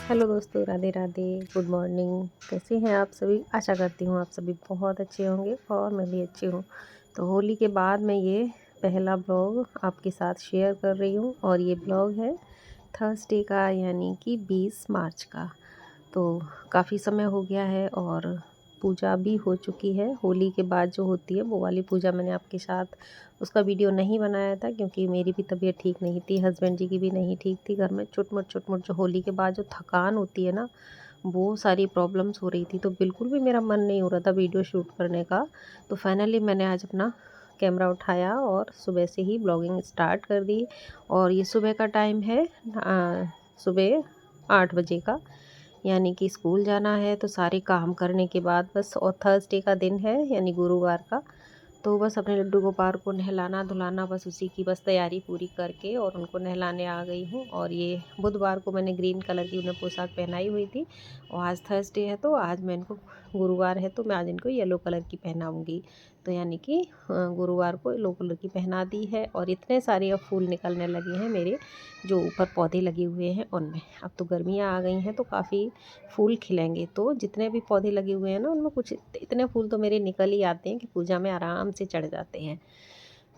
Hello दोस्तों, Radhe Radhe. Good morning. कैसे हैं आप सभी? आशा करती हूँ आप सभी बहुत अच्छे होंगे और मैं भी अच्छी हूँ। तो होली के बाद मैं ये पहला ब्लॉग आपके साथ शेयर कर रही हूँ और ये ब्लॉग है थर्सडे का, यानी कि 20 मार्च का। तो काफ़ी समय हो गया है और पूजा भी हो चुकी है। होली के बाद जो होती है वो वाली पूजा मैंने आपके साथ उसका वीडियो नहीं बनाया था, क्योंकि मेरी भी तबीयत ठीक नहीं थी, हस्बैंड जी की भी नहीं ठीक थी। घर में चुटमुट जो होली के बाद जो थकान होती है ना, वो सारी प्रॉब्लम्स हो रही थी, तो बिल्कुल भी मेरा मन नहीं हो रहा था वीडियो शूट करने का। तो फाइनली मैंने आज अपना कैमरा उठाया और सुबह से ही ब्लॉगिंग स्टार्ट कर दी। और ये सुबह का टाइम है, सुबह 8 बजे का, यानी कि स्कूल जाना है। तो सारे काम करने के बाद बस, और थर्सडे का दिन है यानी गुरुवार का, तो बस अपने लड्डू गोपाल को नहलाना धुलाना, बस उसी की बस तैयारी पूरी करके और उनको नहलाने आ गई हूँ। और ये बुधवार को मैंने ग्रीन कलर की उन्हें पोशाक पहनाई हुई थी, और आज थर्सडे है तो आज मैं इनको, गुरुवार है तो मैं आज इनको येलो कलर की पहनाऊँगी। तो यानी कि गुरुवार को येलो कलर की पहना दी है। और इतने सारे अब फूल निकलने लगे हैं मेरे, जो ऊपर पौधे लगे हुए हैं उनमें। अब तो गर्मियाँ आ गई हैं तो काफ़ी फूल खिलेंगे, तो जितने भी पौधे लगे हुए हैं ना, उनमें कुछ इतने फूल तो मेरे निकल ही आते हैं कि पूजा में आराम से चढ़ जाते हैं।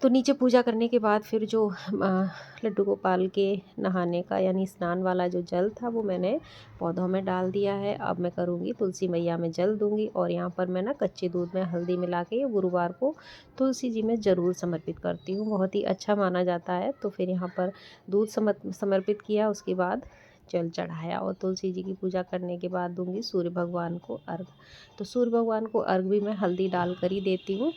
तो नीचे पूजा करने के बाद फिर जो लड्डू गोपाल के नहाने का यानी स्नान वाला जो जल था, वो मैंने पौधों में डाल दिया है। अब मैं करूँगी तुलसी मैया में जल दूँगी, और यहाँ पर मैं ना कच्चे दूध में हल्दी मिला के गुरुवार को तुलसी जी में ज़रूर समर्पित करती हूँ, बहुत ही अच्छा माना जाता है। तो फिर यहाँ पर दूध समर्पित किया, उसके बाद जल चढ़ाया, और तुलसी जी की पूजा करने के बाद दूंगी सूर्य भगवान को अर्घ। तो सूर्य भगवान को अर्घ भी मैं हल्दी डाल कर ही देती हूँ,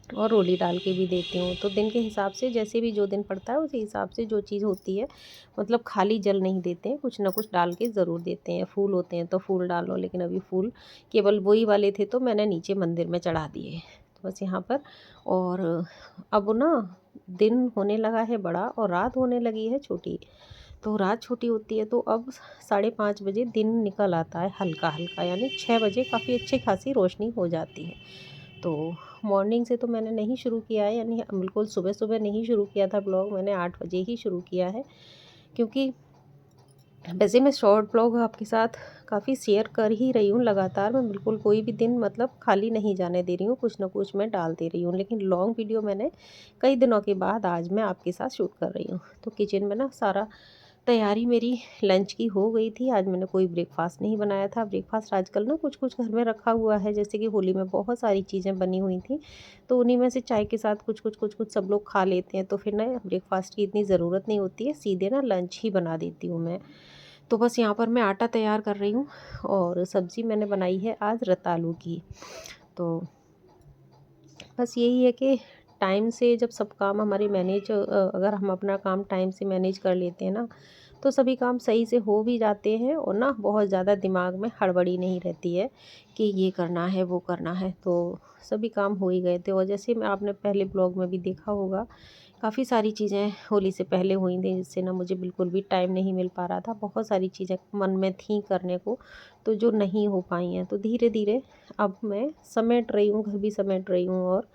और रोली डाल के भी देती हूँ। तो दिन के हिसाब से, जैसे भी जो दिन पड़ता है उसी हिसाब से जो चीज़ होती है, मतलब खाली जल नहीं देते हैं, कुछ ना कुछ डाल के ज़रूर देते हैं। फूल होते हैं तो फूल डालो, लेकिन अभी फूल केवल वही वाले थे तो मैंने नीचे मंदिर में चढ़ा दिए। तो बस यहाँ पर, और अब ना दिन होने लगा है बड़ा और रात होने लगी है छोटी। तो रात छोटी होती है तो अब 5:30 बजे दिन निकल आता है हल्का हल्का, यानी 6 बजे काफ़ी अच्छी खासी रोशनी हो जाती है। तो मॉर्निंग से तो मैंने नहीं शुरू किया है, यानी बिल्कुल सुबह सुबह नहीं शुरू किया था ब्लॉग, मैंने 8 बजे ही शुरू किया है। क्योंकि वैसे मैं शॉर्ट ब्लॉग आपके साथ काफ़ी शेयर कर ही रही हूँ लगातार, मैं बिल्कुल कोई भी दिन मतलब खाली नहीं जाने दे रही हूँ, कुछ ना कुछ मैं डाल दे रही हूँ। लेकिन लॉन्ग वीडियो मैंने कई दिनों के बाद आज मैं आपके साथ शूट कर रही हूँ। तो किचन में ना सारा तैयारी मेरी लंच की हो गई थी। आज मैंने कोई ब्रेकफास्ट नहीं बनाया था। ब्रेकफास्ट आजकल ना कुछ कुछ घर में रखा हुआ है, जैसे कि होली में बहुत सारी चीज़ें बनी हुई थी, तो उन्हीं में से चाय के साथ कुछ सब लोग खा लेते हैं, तो फिर ना ब्रेकफास्ट की इतनी ज़रूरत नहीं होती है, सीधे ना लंच ही बना देती हूँ मैं। तो बस यहाँ पर मैं आटा तैयार कर रही हूँ, और सब्ज़ी मैंने बनाई है आज रतालू की। तो बस यही है कि टाइम से जब सब काम हमारे मैनेज, अगर हम अपना काम टाइम से मैनेज कर लेते हैं ना, तो सभी काम सही से हो भी जाते हैं, और ना बहुत ज़्यादा दिमाग में हड़बड़ी नहीं रहती है कि ये करना है वो करना है। तो सभी काम हो ही गए थे, और जैसे मैं, आपने पहले ब्लॉग में भी देखा होगा, काफ़ी सारी चीज़ें होली से पहले हुई थी, जिससे ना मुझे बिल्कुल भी टाइम नहीं मिल पा रहा था। बहुत सारी चीज़ें मन में थी करने को, तो जो नहीं हो पाई हैं, तो धीरे धीरे अब मैं समेट रही हूँ, घर भी समेट रही हूँ, और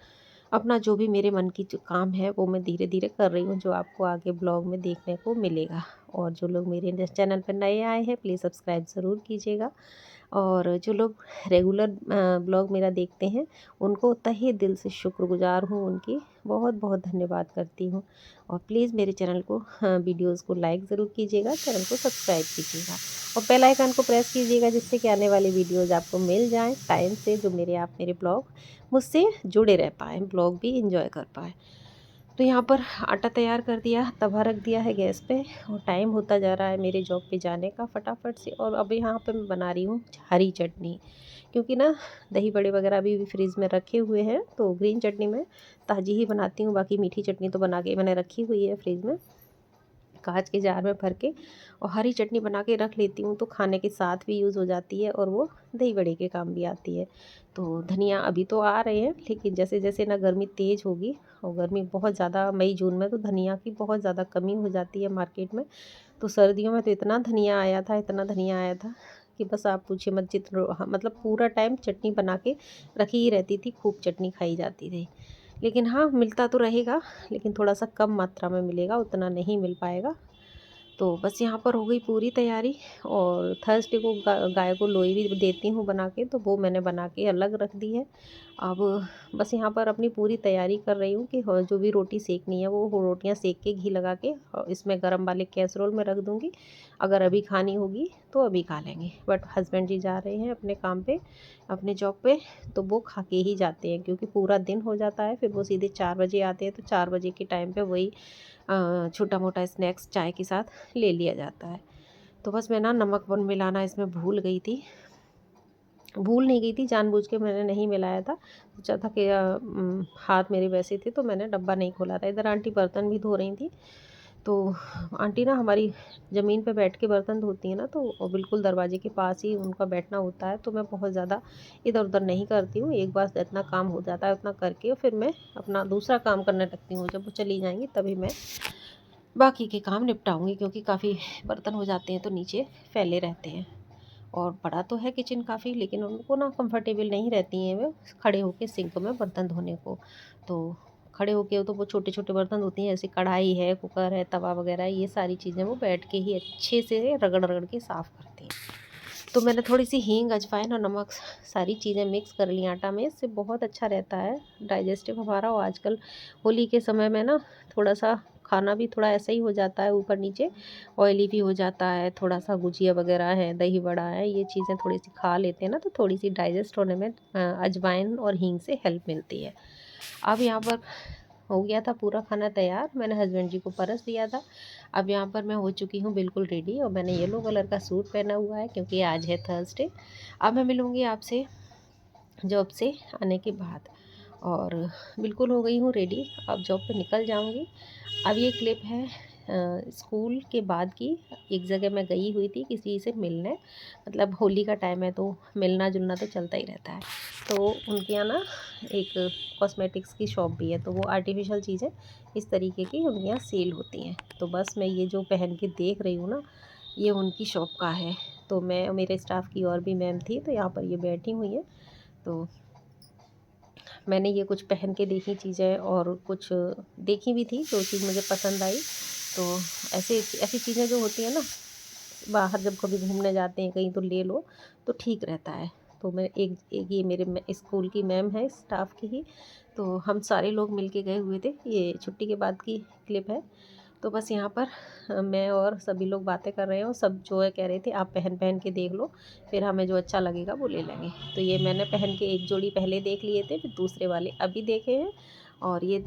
अपना जो भी मेरे मन की जो काम है वो मैं धीरे धीरे कर रही हूँ, जो आपको आगे ब्लॉग में देखने को मिलेगा। और जो लोग मेरे चैनल पर नए आए हैं, प्लीज़ सब्सक्राइब ज़रूर कीजिएगा। और जो लोग रेगुलर ब्लॉग मेरा देखते हैं, उनको तहे दिल से शुक्रगुजार हूँ, उनकी बहुत बहुत धन्यवाद करती हूँ। और प्लीज़ मेरे चैनल को, वीडियोज़ को लाइक ज़रूर कीजिएगा, चैनल को सब्सक्राइब कीजिएगा, और बेल आइकन को प्रेस कीजिएगा, जिससे कि आने वाली वीडियोज़ आपको मिल जाएँ टाइम से, जो आप मेरे ब्लॉग मुझसे जुड़े रह पाएँ, ब्लॉग भी एंजॉय कर पाएँ। तो यहाँ पर आटा तैयार कर दिया, तवा रख दिया है गैस पे, और टाइम होता जा रहा है मेरे जॉब पे जाने का फटाफट से। और अब यहाँ पे मैं बना रही हूँ हरी चटनी, क्योंकि ना दही बड़े वगैरह अभी भी फ्रीज़ में रखे हुए हैं, तो ग्रीन चटनी मैं ताज़ी ही बनाती हूँ, बाकी मीठी चटनी तो बना के मैंने रखी हुई है फ्रीज़ में, कांच के जार में भर के। और हरी चटनी बना के रख लेती हूँ, तो खाने के साथ भी यूज़ हो जाती है, और वो दही बड़े के काम भी आती है। तो धनिया अभी तो आ रहे हैं, लेकिन जैसे जैसे ना गर्मी तेज़ होगी, और गर्मी बहुत ज़्यादा मई जून में तो धनिया की बहुत ज़्यादा कमी हो जाती है मार्केट में। तो सर्दियों में तो इतना धनिया आया था, इतना धनिया आया था कि बस आप पूछिए मत। जितना, हाँ, मतलब पूरा टाइम चटनी बना के रखी ही रहती थी, खूब चटनी खाई जाती थी। लेकिन हाँ, मिलता तो रहेगा, लेकिन थोड़ा सा कम मात्रा में मिलेगा, उतना नहीं मिल पाएगा। तो बस यहाँ पर हो गई पूरी तैयारी। और थर्सडे को गाय को लोई भी देती हूँ बना के, तो वो मैंने बना के अलग रख दी है। अब बस यहाँ पर अपनी पूरी तैयारी कर रही हूँ कि जो भी रोटी सेकनी है वो रोटियाँ सेक के घी लगा के इसमें गरम वाले कैसरोल में रख दूँगी। अगर अभी खानी होगी तो अभी खा लेंगे, बट हस्बैंड जी जा रहे हैं अपने काम पे, अपने जॉब पे, तो वो खा के ही जाते हैं क्योंकि पूरा दिन हो जाता है। फिर वो सीधे 4 बजे आते हैं, तो 4 बजे के टाइम पे वही छोटा मोटा स्नैक्स चाय के साथ ले लिया जाता है। तो बस मैं ना नमक वन मिलाना इसमें भूल गई थी, भूल नहीं गई थी, जानबूझ के मैंने नहीं मिलाया था। सोचा था कि हाथ मेरे वैसे थे तो मैंने डब्बा नहीं खोला था। इधर आंटी बर्तन भी धो रही थी, तो आंटी ना हमारी ज़मीन पे बैठ के बर्तन धोती है ना, तो वो बिल्कुल दरवाजे के पास ही उनका बैठना होता है। तो मैं बहुत ज़्यादा इधर उधर नहीं करती हूँ, एक बार इतना काम हो जाता है उतना करके फिर मैं अपना दूसरा काम करने लगती हूँ। जब वो चली जाएंगी तभी मैं बाकी के काम निपटाऊंगी, क्योंकि काफ़ी बर्तन हो जाते हैं तो नीचे फैले रहते हैं। और बड़ा तो है किचन काफ़ी, लेकिन उनको ना कंफर्टेबल नहीं रहती हैं वे खड़े होके सिंक में बर्तन धोने को। तो खड़े होके तो वो छोटे छोटे बर्तन धोती हैं, जैसे कढ़ाई है, कुकर है, तवा वगैरह, ये सारी चीज़ें वो बैठ के ही अच्छे से रगड़ रगड़ के साफ़ करती हैं। तो मैंने थोड़ी सी हींग, अजवाइन और नमक सारी चीज़ें मिक्स कर ली आटा में, इससे बहुत अच्छा रहता है डाइजेस्टिव हमारा। और आजकल होली के समय में ना थोड़ा सा खाना भी थोड़ा ऐसा ही हो जाता है, ऊपर नीचे ऑयली भी हो जाता है। थोड़ा सा गुजिया वगैरह है, दही बड़ा है, ये चीज़ें थोड़ी सी खा लेते हैं ना तो थोड़ी सी डाइजेस्ट होने में अजवाइन और हींग से हेल्प मिलती है। अब यहाँ पर हो गया था पूरा खाना तैयार, मैंने हस्बैंड जी को परस दिया था। अब यहाँ पर मैं हो चुकी हूँ बिल्कुल रेडी, और मैंने येलो कलर का सूट पहना हुआ है क्योंकि आज है थर्सडे। अब मैं मिलूँगी आपसे जॉब से आने के बाद, और बिल्कुल हो गई हूँ रेडी, अब जॉब पे निकल जाऊँगी। अब ये क्लिप है स्कूल के बाद की। एक जगह मैं गई हुई थी किसी से मिलने, मतलब होली का टाइम है तो मिलना जुलना तो चलता ही रहता है। तो उनके यहाँ ना एक कॉस्मेटिक्स की शॉप भी है, तो वो आर्टिफिशियल चीज़ें इस तरीके की उनके यहाँ सेल होती हैं। तो बस मैं ये जो पहन के देख रही हूँ ना, ये उनकी शॉप का है। तो मैं, मेरे स्टाफ की और भी मैम थी, तो यहाँ पर ये बैठी हुई है। तो मैंने ये कुछ पहन के देखी चीज़ें, और कुछ देखी भी थी जो चीज़ मुझे पसंद आई। तो ऐसे ऐसी चीज़ें जो होती हैं ना, बाहर जब कभी घूमने जाते हैं कहीं तो ले लो तो ठीक रहता है। तो मैं एक एक ये मेरे स्कूल की मैम है स्टाफ की ही, तो हम सारे लोग मिल के गए हुए थे। ये छुट्टी के बाद की क्लिप है। तो बस यहाँ पर मैं और सभी लोग बातें कर रहे हैं, और सब जो है कह रहे थे आप पहन पहन के देख लो, फिर हमें जो अच्छा लगेगा वो ले लेंगे। तो ये मैंने पहन के एक जोड़ी पहले देख लिए थे, फिर दूसरे वाले अभी देखे हैं। और ये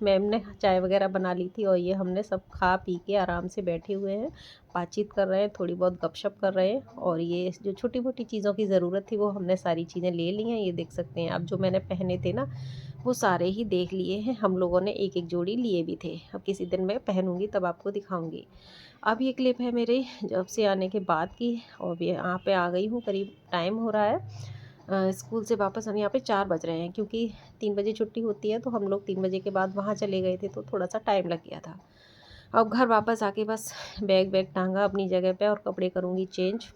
मैम ने चाय वगैरह बना ली थी, और ये हमने सब खा पी के आराम से बैठे हुए हैं, बातचीत कर रहे हैं, थोड़ी बहुत गपशप कर रहे हैं। और ये जो छोटी मोटी चीज़ों की ज़रूरत थी वो हमने सारी चीज़ें ले ली हैं। ये देख सकते हैं, अब जो मैंने पहने थे ना वो सारे ही देख लिए हैं हम लोगों ने, एक एक जोड़ी लिए भी थे। अब किसी दिन मैं पहनूंगी तब आपको दिखाऊंगी। अब ये क्लिप है मेरे जब से आने के बाद की, और भी यहाँ पे आ गई हूँ, करीब टाइम हो रहा है स्कूल से वापस आने। यहाँ पे 4 बज रहे हैं क्योंकि 3 बजे छुट्टी होती है, तो हम लोग 3 बजे के बाद वहाँ चले गए थे, तो थोड़ा सा टाइम लग गया था। अब घर वापस आके बस बैग वैग टांगा अपनी जगह पे, और कपड़े करूँगी चेंज।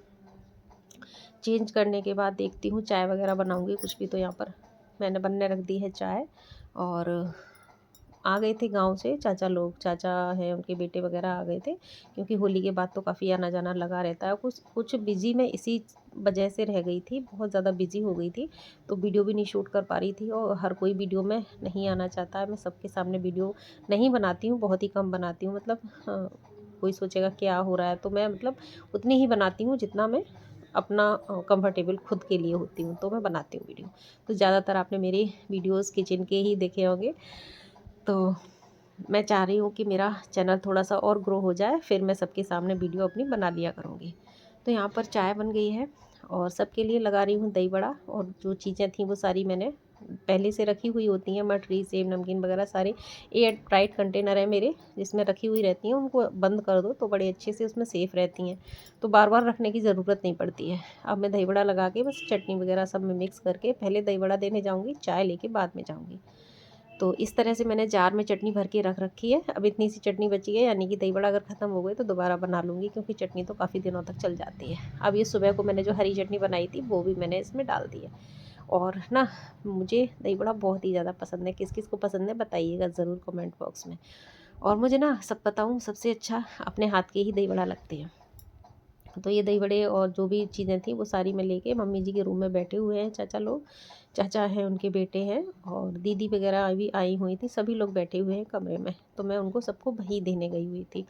चेंज करने के बाद देखती हूँ चाय वगैरह बनाऊँगी कुछ भी। तो यहाँ पर मैंने बनने रख दी है चाय। और आ गए थे गांव से चाचा लोग, चाचा हैं उनके बेटे वगैरह आ गए थे, क्योंकि होली के बाद तो काफ़ी आना जाना लगा रहता है। कुछ कुछ बिज़ी मैं इसी वजह से रह गई थी, बहुत ज़्यादा बिज़ी हो गई थी, तो वीडियो भी नहीं शूट कर पा रही थी। और हर कोई वीडियो में नहीं आना चाहता है, मैं सबके सामने वीडियो नहीं बनाती हूँ, बहुत ही कम बनाती हूँ। मतलब कोई सोचेगा क्या हो रहा है, तो मैं मतलब उतनी ही बनाती हूँ जितना मैं अपना कंफर्टेबल खुद के लिए होती हूँ, तो मैं बनाती हूँ वीडियो। तो ज़्यादातर आपने मेरी वीडियोस किचन के ही देखे होंगे। तो मैं चाह रही हूँ कि मेरा चैनल थोड़ा सा और ग्रो हो जाए, फिर मैं सबके सामने वीडियो अपनी बना लिया करूँगी। तो यहाँ पर चाय बन गई है, और सबके लिए लगा रही हूँ दही बड़ा। और जो चीज़ें थी वो सारी मैंने पहले से रखी हुई होती हैं, मठरी सेब नमकीन वगैरह सारे एयर टाइट कंटेनर है मेरे जिसमें रखी हुई रहती हैं। उनको बंद कर दो तो बड़े अच्छे से उसमें सेफ़ रहती हैं, तो बार बार रखने की ज़रूरत नहीं पड़ती है। अब मैं दही बड़ा लगा के बस चटनी वगैरह सब में मिक्स करके पहले दही बड़ा देने जाऊँगी, चाय लेके बाद में जाऊँगी। तो इस तरह से मैंने जार में चटनी भर के रख रखी है। अब इतनी सी चटनी बची है, यानी कि दही बड़ा अगर ख़त्म हो गए तो दोबारा बना लूँगी, क्योंकि चटनी तो काफ़ी दिनों तक चल जाती है। अब ये सुबह को मैंने जो हरी चटनी बनाई थी वो भी मैंने इसमें डाल दी है। और ना मुझे दही बड़ा बहुत ही ज़्यादा पसंद है, किस किस को पसंद है बताइएगा ज़रूर कमेंट बॉक्स में। और मुझे ना सब बताऊँ, सबसे अच्छा अपने हाथ के ही दही बड़ा लगते हैं। तो ये दही बड़े और जो भी चीज़ें थी वो सारी मैं लेके मम्मी जी के रूम में बैठे हुए हैं चाचा लोग। चाचा हैं, उनके बेटे हैं और दीदी वगैरह भी आई हुई थी, सभी लोग बैठे हुए हैं कमरे में। तो मैं उनको सबको वही देने गई हुई थी।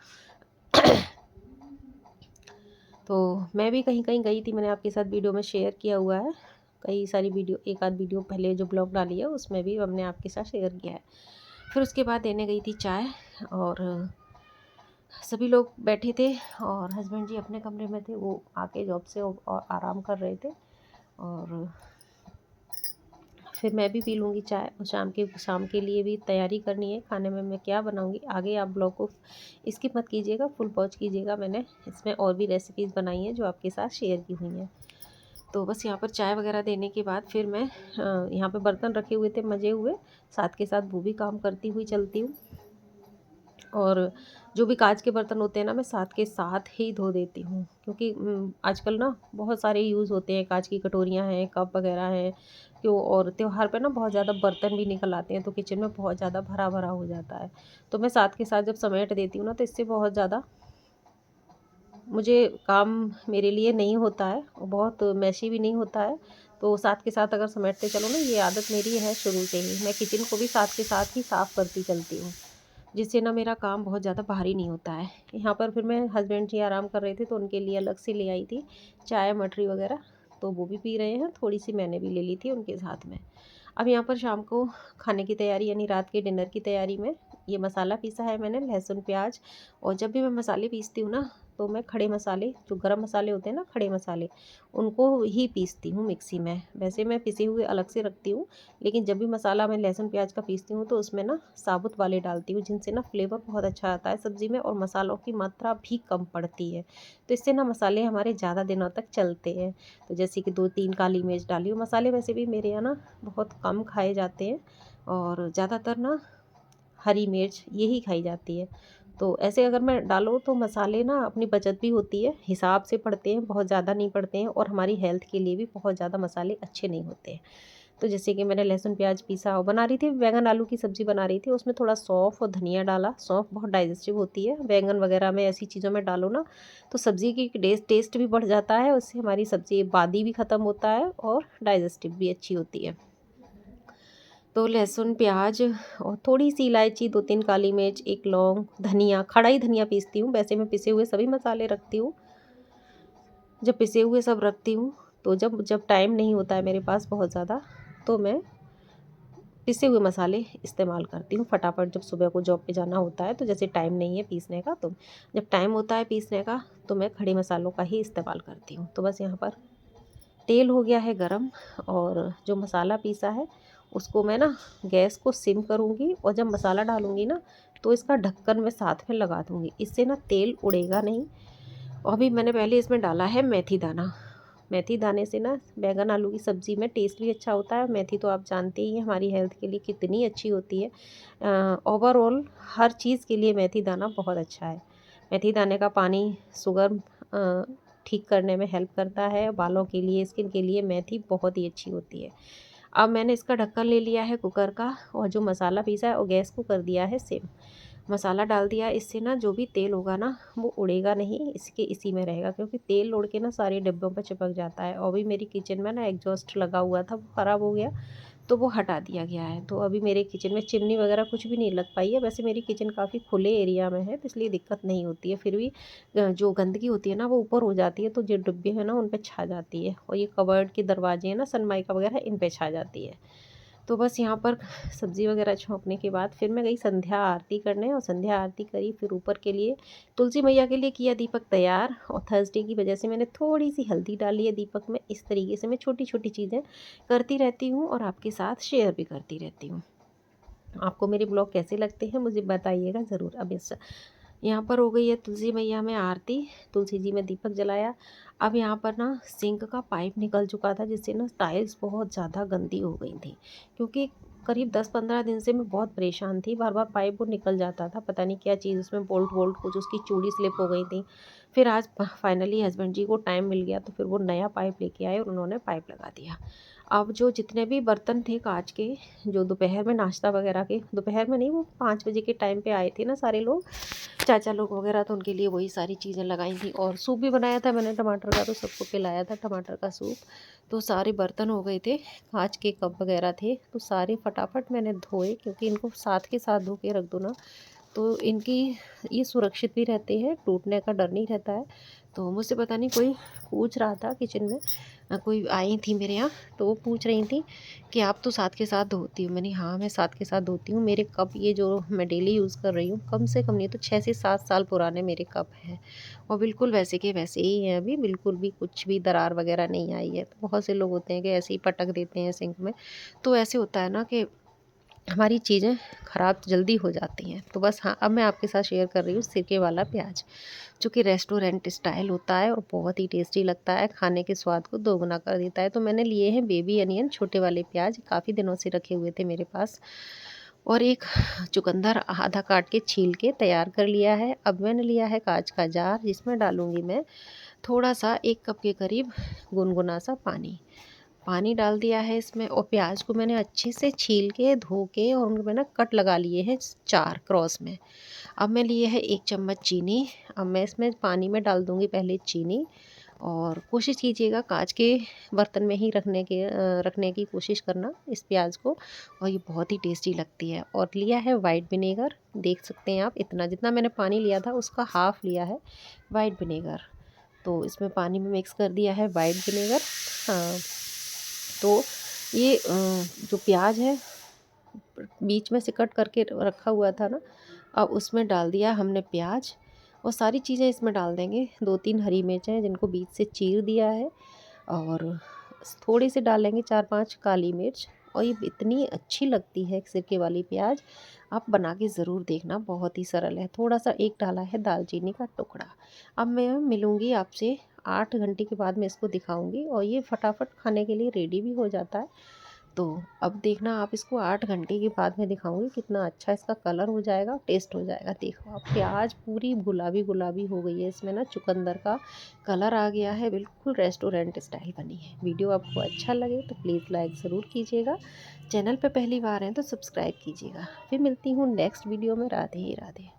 तो मैं भी कहीं-कहीं गई थी, मैंने आपके साथ वीडियो में शेयर किया हुआ है। कई सारी वीडियो, एक आध वीडियो पहले जो ब्लॉग डाली है उसमें भी हमने आपके साथ शेयर किया है। फिर उसके बाद देने गई थी चाय, और सभी लोग बैठे थे और हस्बैंड जी अपने कमरे में थे, वो आके जॉब से और आराम कर रहे थे। और फिर मैं भी पी लूँगी चाय, और शाम के लिए भी तैयारी करनी है, खाने में मैं क्या बनाऊँगी। आगे आप ब्लॉग को स्किप मत कीजिएगा, फुल वॉच कीजिएगा। मैंने इसमें और भी रेसिपीज़ बनाई हैं जो आपके साथ शेयर की हुई हैं। तो बस यहाँ पर चाय वगैरह देने के बाद फिर मैं यहाँ पे बर्तन रखे हुए थे मजे हुए, साथ के साथ वो भी काम करती हुई चलती हूँ। और जो भी काँच के बर्तन होते हैं ना, मैं साथ के साथ ही धो देती हूँ, क्योंकि आजकल ना बहुत सारे यूज़ होते हैं, काँच की कटोरियाँ हैं, कप वगैरह हैं। क्यों, और त्योहार पे ना बहुत ज़्यादा बर्तन भी निकल आते हैं, तो किचन में बहुत ज़्यादा भरा-भरा हो जाता है। तो मैं साथ के साथ जब समेट देती हूँ ना, तो इससे बहुत ज़्यादा मुझे काम मेरे लिए नहीं होता है, और बहुत मैशी भी नहीं होता है। तो साथ के साथ अगर समेटते चलो ना, ये आदत मेरी है शुरू से ही। मैं किचन को भी साथ के साथ ही साफ़ करती चलती हूँ, जिससे ना मेरा काम बहुत ज़्यादा भारी नहीं होता है। यहाँ पर फिर मैं, हस्बैंड जी आराम कर रहे थे तो उनके लिए अलग से ले आई थी चाय मठरी वगैरह, तो वो भी पी रहे हैं। थोड़ी सी मैंने भी ले ली थी उनके साथ में। अब यहाँ पर शाम को खाने की तैयारी, यानी रात के डिनर की तैयारी में ये मसाला पीसा है मैंने, लहसुन प्याज। और जब भी मैं मसाले पीसती हूँ ना, तो मैं खड़े मसाले, जो गरम मसाले होते हैं ना, खड़े मसाले, उनको ही पीसती हूँ मिक्सी में। वैसे मैं पिसे हुए अलग से रखती हूँ, लेकिन जब भी मसाला मैं लहसुन प्याज का पीसती हूँ तो उसमें ना साबुत वाले डालती हूँ, जिनसे ना फ्लेवर बहुत अच्छा आता है सब्ज़ी में, और मसालों की मात्रा भी कम पड़ती है। तो इससे ना मसाले हमारे ज़्यादा दिनों तक चलते हैं। तो जैसे कि 2-3 काली मिर्च डाली हूँ। मसाले वैसे भी मेरे यहाँ ना बहुत कम खाए जाते हैं, और ज़्यादातर ना हरी मिर्च यही खाई जाती है। तो ऐसे अगर मैं डालो तो मसाले ना, अपनी बचत भी होती है, हिसाब से पड़ते हैं, बहुत ज़्यादा नहीं पड़ते हैं, और हमारी हेल्थ के लिए भी बहुत ज़्यादा मसाले अच्छे नहीं होते हैं। तो जैसे कि मैंने लहसुन प्याज पीसा, और बना रही थी बैंगन आलू की सब्ज़ी बना रही थी, उसमें थोड़ा सौंफ और धनिया डाला। सौंफ बहुत डाइजेस्टिव होती है, बैंगन वगैरह में ऐसी चीज़ों में डालो ना, तो सब्ज़ी की टेस्ट भी बढ़ जाता है, उससे हमारी सब्ज़ी बादी भी ख़त्म होता है, और डाइजेस्टिव भी अच्छी होती है। तो लहसुन प्याज और थोड़ी सी इलायची, 2-3 काली मिर्च, 1 लौंग, धनिया, खड़ा ही धनिया पीसती हूँ। वैसे मैं पिसे हुए सभी मसाले रखती हूँ। जब पिसे हुए सब रखती हूँ, तो जब जब टाइम नहीं होता है मेरे पास बहुत ज़्यादा, तो मैं पिसे हुए मसाले इस्तेमाल करती हूँ फटाफट। जब सुबह को जॉब पे जाना होता है, तो जैसे टाइम नहीं है पीसने का, तो जब टाइम होता है पीसने का, तो मैं खड़े मसालों का ही इस्तेमाल करती हूँ। तो बस यहाँ पर तेल हो गया है गरम, और जो मसाला पीसा है उसको मैं ना गैस को सिम करूँगी, और जब मसाला डालूँगी ना, तो इसका ढक्कन मैं साथ में लगा दूँगी, इससे ना तेल उड़ेगा नहीं। और अभी मैंने पहले इसमें डाला है मेथी दाना। मेथी दाने से ना बैंगन आलू की सब्ज़ी में टेस्ट भी अच्छा होता है। मेथी तो आप जानते ही हैं हमारी हेल्थ के लिए कितनी अच्छी होती है। ओवरऑल हर चीज़ के लिए मेथी दाना बहुत अच्छा है। मेथी दाने का पानी शुगर ठीक करने में हेल्प करता है। बालों के लिए, स्किन के लिए मेथी बहुत ही अच्छी होती है। अब मैंने इसका ढक्कन ले लिया है कुकर का, और जो मसाला पीसा है और गैस को कर दिया है सिम। मसाला डाल दिया, इससे ना जो भी तेल होगा ना, वो उड़ेगा नहीं, इसके इसी में रहेगा, क्योंकि तेल उड़ के ना सारे डिब्बों पे चिपक जाता है। और भी मेरी किचन में ना एग्जॉस्ट लगा हुआ था, वो ख़राब हो गया, तो वो हटा दिया गया है। तो अभी मेरे किचन में चिमनी वगैरह कुछ भी नहीं लग पाई है। वैसे मेरी किचन काफ़ी खुले एरिया में है, तो इसलिए दिक्कत नहीं होती है। फिर भी जो गंदगी होती है ना, वो ऊपर हो जाती है, तो जो डिब्बे हैं ना उन पे छा जाती है, और ये कबर्ड के दरवाजे हैं ना, सनमाइका वगैरह, इन पे छा जाती है। तो बस यहाँ पर सब्ज़ी वगैरह छोंकने के बाद फिर मैं गई संध्या आरती करने, और संध्या आरती करी। फिर ऊपर के लिए, तुलसी मैया के लिए किया दीपक तैयार, और थर्सडे की वजह से मैंने थोड़ी सी हल्दी डाली है दीपक में। इस तरीके से मैं छोटी छोटी चीज़ें करती रहती हूँ, और आपके साथ शेयर भी करती रहती हूँ। आपको मेरे ब्लॉग कैसे लगते हैं मुझे बताइएगा ज़रूर। अब इस यहाँ पर हो गई है तुलसी मैया में आरती, तुलसी जी में दीपक जलाया। अब यहाँ पर ना सिंक का पाइप निकल चुका था, जिससे ना टाइल्स बहुत ज़्यादा गंदी हो गई थी, क्योंकि करीब 10-15 दिन से मैं बहुत परेशान थी। बार बार पाइप वो निकल जाता था, पता नहीं क्या चीज़ उसमें बोल्ट वोल्ट कुछ उसकी चूड़ी स्लिप हो गई थी। फिर आज फाइनली हस्बैंड जी को टाइम मिल गया तो फिर वो नया पाइप लेके आए और उन्होंने पाइप लगा दिया। अब जो जितने भी बर्तन थे कांच के, जो दोपहर में नाश्ता वगैरह के, दोपहर में नहीं, वो 5 बजे के टाइम पे आए थे ना सारे लोग, चाचा लोग वगैरह, तो उनके लिए वही सारी चीज़ें लगाई थी। और सूप भी बनाया था मैंने टमाटर का, तो सबको पिलाया था टमाटर का सूप। तो सारे बर्तन हो गए थे, कांच के कप वगैरह थे, तो सारे फटाफट मैंने धोए, क्योंकि इनको साथ के साथ धो के रख दो ना तो इनकी ये सुरक्षित भी रहते हैं, टूटने का डर नहीं रहता है। तो मुझसे पता नहीं कोई पूछ रहा था किचन में, कोई आई थी मेरे यहाँ, तो वो पूछ रही थी कि आप तो साथ के साथ धोती हो। मैंने हाँ, मैं साथ के साथ धोती हूँ। मेरे कप ये जो मैं डेली यूज़ कर रही हूँ, कम से कम नहीं तो 6 से 7 साल पुराने मेरे कप हैं, और बिल्कुल वैसे के वैसे ही हैं अभी, बिल्कुल भी कुछ भी दरार वगैरह नहीं आई है। तो बहुत से लोग होते हैं कि ऐसे ही पटक देते हैं सिंक में, तो ऐसे होता है ना कि हमारी चीज़ें ख़राब जल्दी हो जाती हैं। तो बस हाँ, अब मैं आपके साथ शेयर कर रही हूँ सिरके वाला प्याज, जो कि रेस्टोरेंट स्टाइल होता है और बहुत ही टेस्टी लगता है, खाने के स्वाद को दोगुना कर देता है। तो मैंने लिए हैं बेबी अनियन, छोटे वाले प्याज, काफ़ी दिनों से रखे हुए थे मेरे पास, और एक चुकंदर आधा काट के छील के तैयार कर लिया है। अब मैंने लिया है कांच का जार, जिसमें डालूँगी मैं थोड़ा सा 1 कप के करीब गुनगुना सा पानी। पानी डाल दिया है इसमें, और प्याज को मैंने अच्छे से छील के धो के और उनमें ना कट लगा लिए हैं 4 क्रॉस में। अब मैं लिए है 1 चम्मच चीनी। अब मैं इसमें पानी में डाल दूँगी पहले चीनी, और कोशिश कीजिएगा कांच के बर्तन में ही रखने की कोशिश करना इस प्याज को, और ये बहुत ही टेस्टी लगती है। और लिया है वाइट विनेगर, देख सकते हैं आप, इतना जितना मैंने पानी लिया था उसका हाफ़ लिया है वाइट विनेगर। तो इसमें पानी में मिक्स कर दिया है वाइट विनेगर। हाँ, तो ये जो प्याज है बीच में से कट करके रखा हुआ था ना, अब उसमें डाल दिया हमने प्याज, और सारी चीज़ें इसमें डाल देंगे। 2-3 हरी मिर्च जिनको बीच से चीर दिया है, और थोड़ी सी डालेंगे 4-5 काली मिर्च। और ये इतनी अच्छी लगती है सिरके वाली प्याज, आप बना के ज़रूर देखना, बहुत ही सरल है। थोड़ा सा एक डाला है दालचीनी का टुकड़ा। अब मैं मिलूँगी आपसे 8 घंटे के बाद, मैं इसको दिखाऊंगी, और ये फटाफट खाने के लिए रेडी भी हो जाता है। तो अब देखना आप इसको 8 घंटे के बाद मैं दिखाऊंगी कितना अच्छा इसका कलर हो जाएगा, टेस्ट हो जाएगा। देखो आप, प्याज पूरी गुलाबी गुलाबी हो गई है, इसमें ना चुकंदर का कलर आ गया है, बिल्कुल रेस्टोरेंट स्टाइल बनी है। वीडियो आपको अच्छा लगे तो प्लीज़ लाइक ज़रूर कीजिएगा, चैनल पे पहली बार हैं तो सब्सक्राइब कीजिएगा। फिर मिलती हूँ नेक्स्ट वीडियो में। राधे राधे।